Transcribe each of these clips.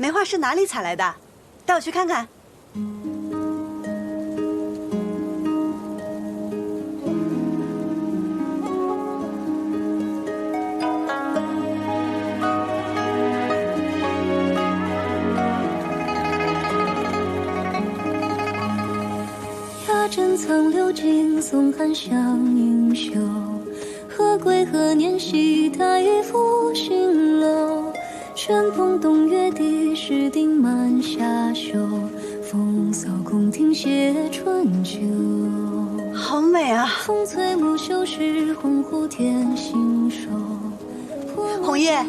梅花是哪里采来的？带我去看看。雅珍藏流金，松寒香盈袖。何归何年兮，太傅新楼。旋风动月底，石鼎满夏秋。风骚宫廷写春秋。好美啊！风翠木秀时，鸿鹄天行收。红叶，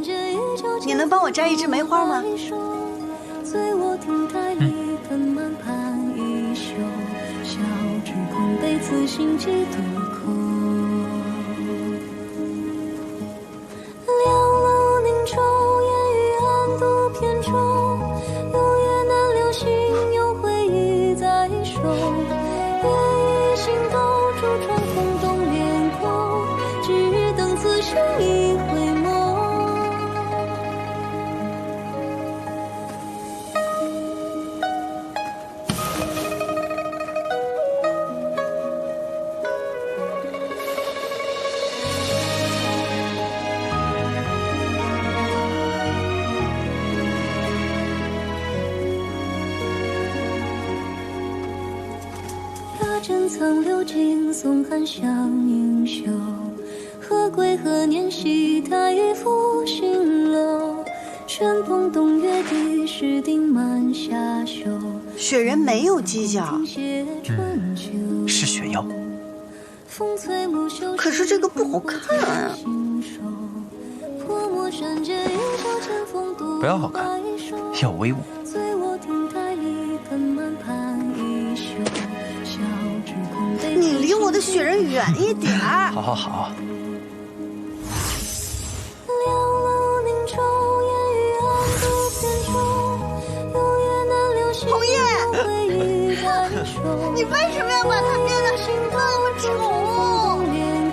你能帮我摘一枝梅花吗？醉卧亭台里，喷满盘衣袖。小知空悲，此心几度口。两楼凝愁，烟雨暗度扁舟。有月难留心，有回忆在手。夜已星斗，烛窗风动脸孔，只等此生一回眸。珍藏流金，松寒香盈袖。何归何年兮，太傅新楼。旋风动月底，石鼎满夏秋。雪人没有犄角，是雪妖。可是这个不好看啊。不要好看，要威武。你离我的雪人远一点儿。好好好。两楼凝愁，烟雨暗度扁舟。有月难留心，红叶，你你为什么要把它变得那么丑？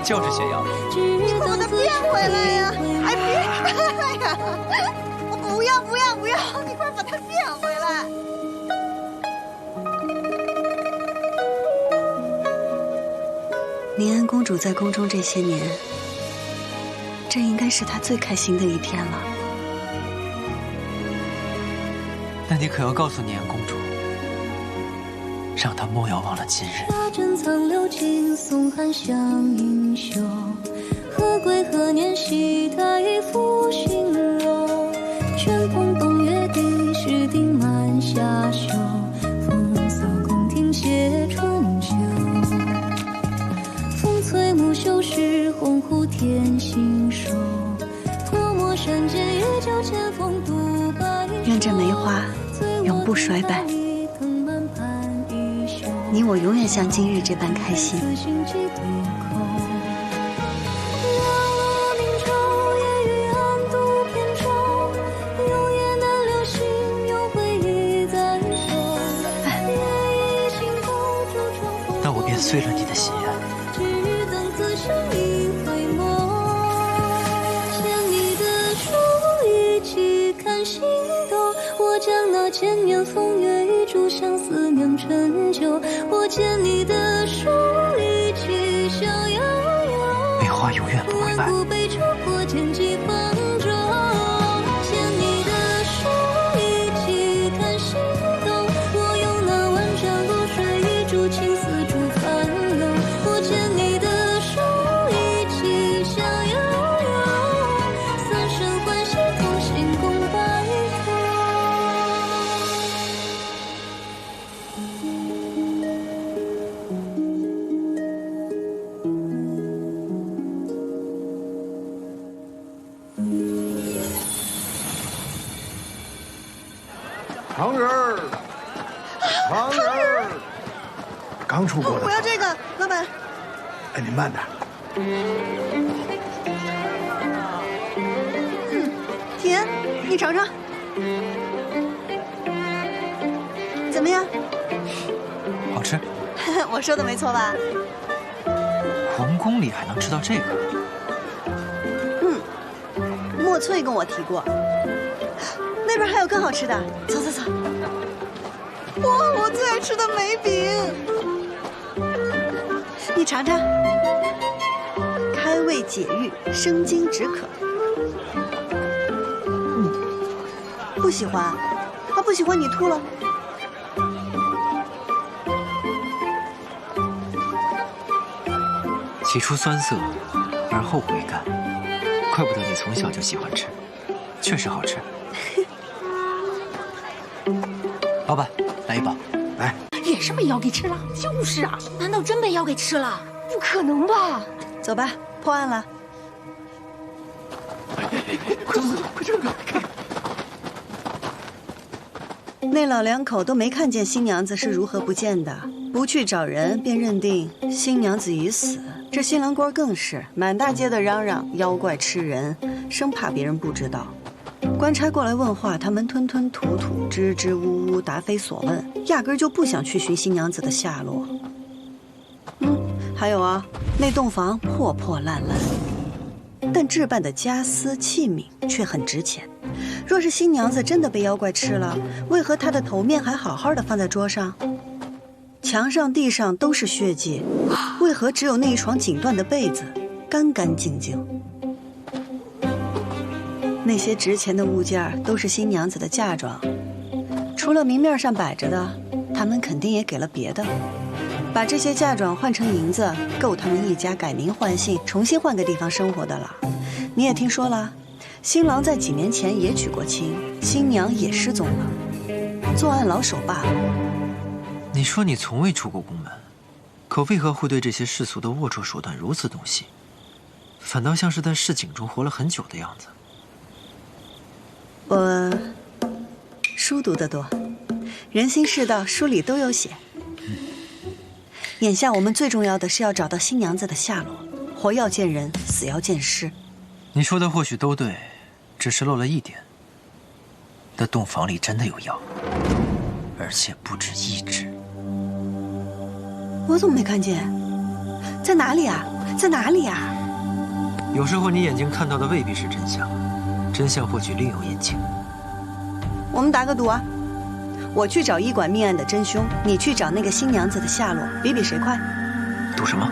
就是雪妖。你快把它变回来呀！哎，别看呀！不要不要不要！你快把它变回来！宁安公主在宫中这些年，这应该是她最开心的一天了。那你可要告诉宁安公主，让她莫要忘了今日。雅珍藏流金，松寒香盈袖。何归何年兮，太傅新楼。旋风动月底，石鼎满夏秋。风骚宫廷写春秋。翠木秀时，鸿鹄天行收。泼墨山间，月照千峰独白。愿这梅花永不衰败，你我永远像今日这般开心。那我便遂了你的心愿。将那千年风月一炷香思酿陈酒，我见你的书一起笑摇摇。梅花永远不会败。杯酒过千几方舟，见你的书一起看星斗，我用那万丈流水一炷青丝煮繁柳。我见你的书一起笑摇摇，三生欢喜同心共白头。糖人儿，糖人儿，刚出锅的。我要这个，老板。哎，您慢点。甜，你尝尝。怎么样？好吃。我说的没错吧？皇宫里还能吃到这个？莫翠跟我提过。那边还有更好吃的，走走走。哇，我最爱吃的梅饼，你尝尝，开胃解郁，生津止渴。不喜欢，啊，不喜欢你吐了。起初酸涩，而后回甘，怪不得你从小就喜欢吃，确实好吃。老板，来一包。来，也是被妖给吃了。就是啊，难道真被妖给吃了？不可能吧？走吧，破案了。快走，快这个！那老两口都没看见新娘子是如何不见的，不去找人，便认定新娘子已死。这新郎官更是满大街的嚷嚷妖怪吃人，生怕别人不知道。官差过来问话，他们吞吞吐吐，支支吾吾，答非所问，压根就不想去寻新娘子的下落。还有啊，那洞房破破烂烂，但置办的家私器皿却很值钱。若是新娘子真的被妖怪吃了，为何她的头面还好好的放在桌上？墙上、地上都是血迹，为何只有那一床锦缎的被子干干净净？那些值钱的物件都是新娘子的嫁妆，除了明面上摆着的，他们肯定也给了别的。把这些嫁妆换成银子，够他们一家改名换姓，重新换个地方生活的了。你也听说了，新郎在几年前也娶过亲，新娘也失踪了，作案老手罢了。你说你从未出过宫门，可为何会对这些世俗的龌龊手段如此动心？反倒像是在市井中活了很久的样子。我书读得多，人心世道书里都有写。眼下我们最重要的是要找到新娘子的下落，活要见人，死要见尸。你说的或许都对，只是漏了一点。那洞房里真的有药，而且不止一只。我怎么没看见？在哪里啊？在哪里啊？有时候你眼睛看到的未必是真相，真相或许另有隐情。我们打个赌啊！我去找医馆命案的真凶，你去找那个新娘子的下落，比比谁快。赌什么？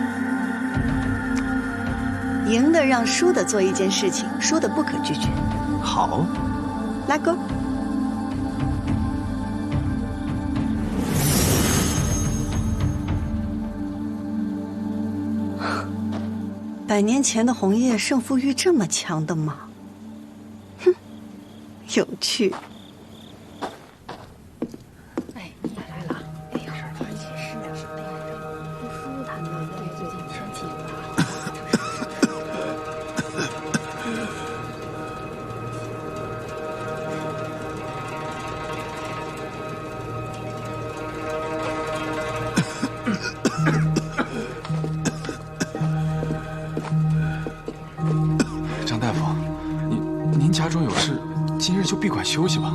赢的让输的做一件事情，输的不可拒绝。好，拉钩。100年前的红叶胜负欲这么强的吗？哼，有趣。哎，你也来了。哎呀，其实呢是哎呀，不舒坦呢。对，最近天气不张大夫，您家中有事，今日就闭馆休息吧。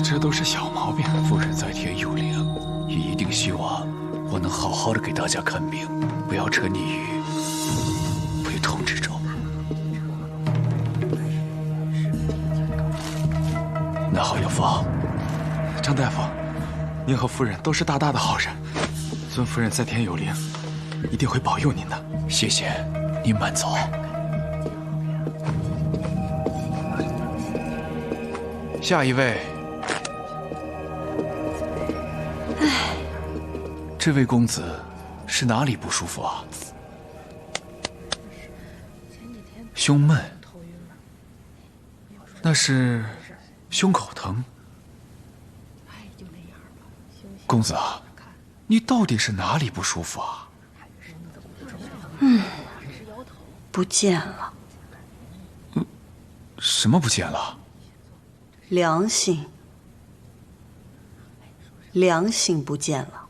这都是小毛病。夫人在天有灵，也一定希望我能好好的给大家看病，不要沉溺于悲痛之中。那好，有方。张大夫，您和夫人都是大大的好人，尊夫人在天有灵，一定会保佑您的。谢谢，您慢走。下一位，这位公子是哪里不舒服啊？胸闷，那是胸口疼。公子啊，你到底是哪里不舒服啊？不见了。什么不见了？良心，良心不见了。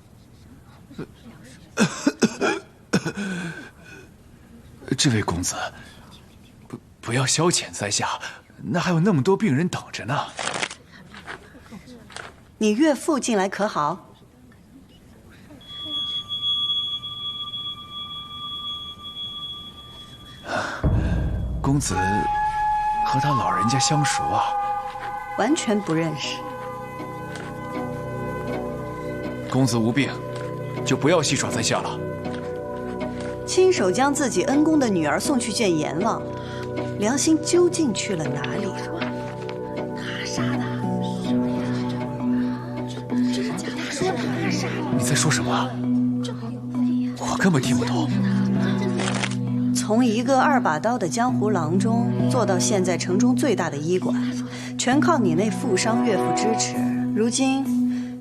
这位公子，不要消遣在下，那还有那么多病人等着呢。你岳父进来可好？公子和他老人家相熟啊？完全不认识。公子无病，就不要戏耍在下了。亲手将自己恩公的女儿送去见阎王，良心究竟去了哪里？他杀的，这是假的，说他杀的。你在说什么？我根本听不懂。从一个2把刀的江湖郎中做到现在城中最大的医馆，全靠你那富商岳父支持。如今，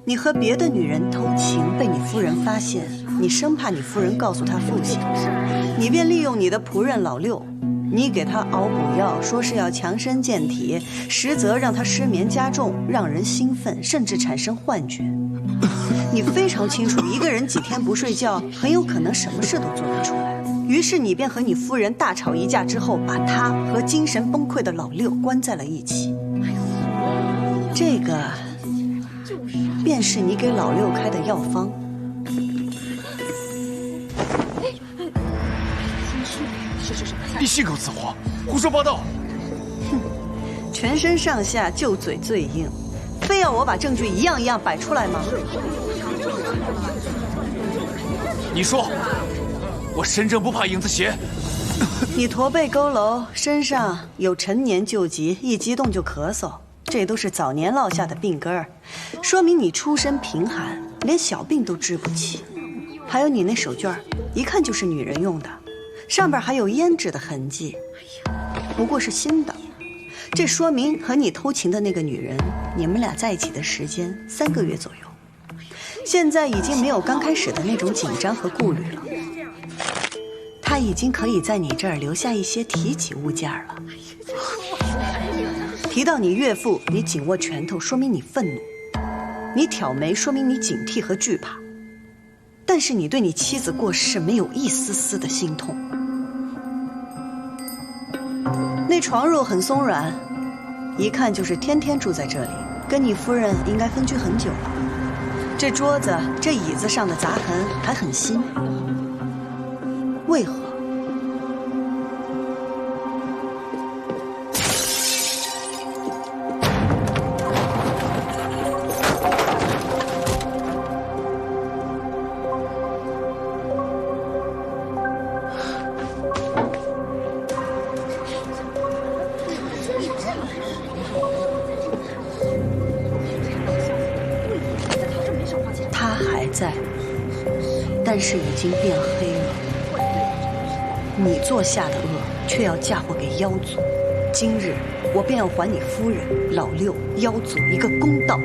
你和别的女人偷情被你夫人发现，你生怕你夫人告诉他父亲，你便利用你的仆人老六，你给他熬补药，说是要强身健体，实则让他失眠加重，让人兴奋，甚至产生幻觉。你非常清楚，一个人几天不睡觉，很有可能什么事都做得出来。于是你便和你夫人大吵一架之后，把他和精神崩溃的老六关在了一起。这个便是你给老六开的药方。你信口雌黄，胡说八道！哼，全身上下就嘴最硬，非要我把证据一样一样摆出来吗？你说，我身正不怕影子斜。你驼背佝偻，身上有陈年旧疾，一激动就咳嗽，这都是早年落下的病根儿，说明你出身贫寒，连小病都治不起。还有你那手绢，一看就是女人用的，上边还有胭脂的痕迹，不过是新的。这说明和你偷情的那个女人，你们俩在一起的时间3个月左右，现在已经没有刚开始的那种紧张和顾虑了。她已经可以在你这儿留下一些提己物件了。提到你岳父，你紧握拳头，说明你愤怒；你挑眉，说明你警惕和惧怕。但是你对你妻子过世没有一丝丝的心痛。那床褥很松软，一看就是天天住在这里，跟你夫人应该分居很久了。这桌子、这椅子上的砸痕还很新，为何？他还在，但是已经变黑了。你做下的恶，却要嫁祸给妖族。今日我便要还你夫人、老六、妖族一个公道。